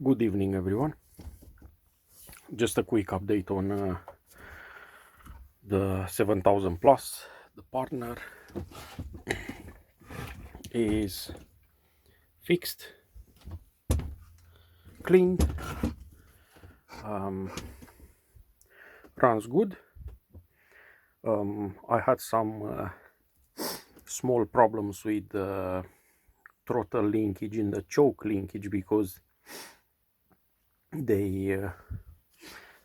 Good evening, everyone. Just a quick update on the 7000 plus. The partner is fixed, cleaned, runs good. I had some small problems with the throttle linkage and the choke linkage because they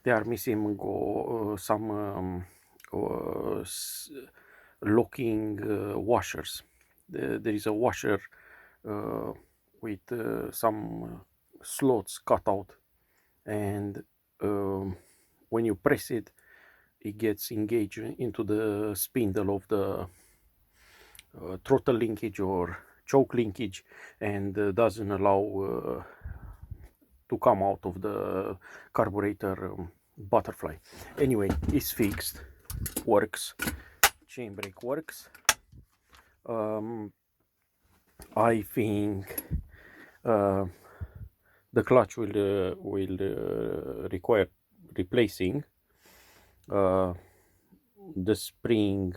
are missing some locking washers. There is a washer with some slots cut out, and when you press it, it gets engaged into the spindle of the throttle linkage or choke linkage, and doesn't allow to come out of the carburetor butterfly. Anyway, it's fixed, works, chain brake works. I think the clutch will require replacing. The spring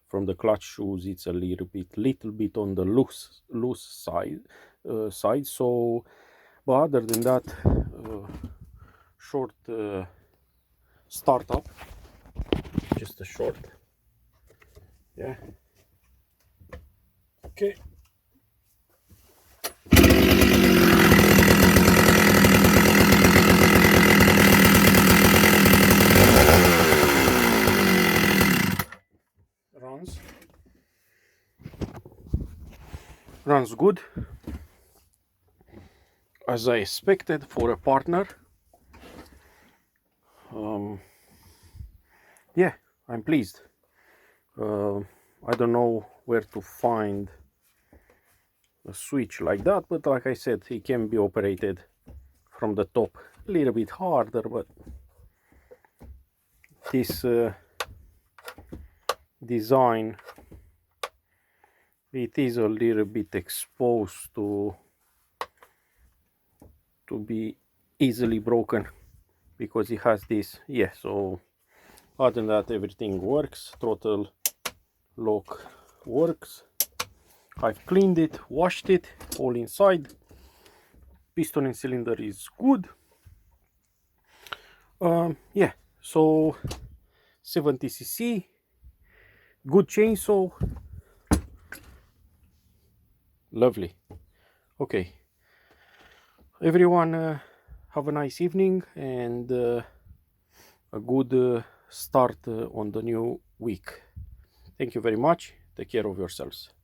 from the clutch shoes, it's a little bit on the loose side, so but other than that, short startup, just a short, yeah, okay. Runs good, as I expected for a partner. Yeah, I'm pleased. I don't know where to find a switch like that, but like I said, it can be operated from the top. A little bit harder, but this design, it is a little bit exposed to be easily broken because it has this. Yeah, so other than that, everything works. Throttle lock works. I've cleaned it, washed it, all inside. Piston and cylinder is good. Yeah, so 70cc, good chainsaw, lovely. Okay, everyone, have a nice evening and a good start on the new week. Thank you very much. Take care of yourselves.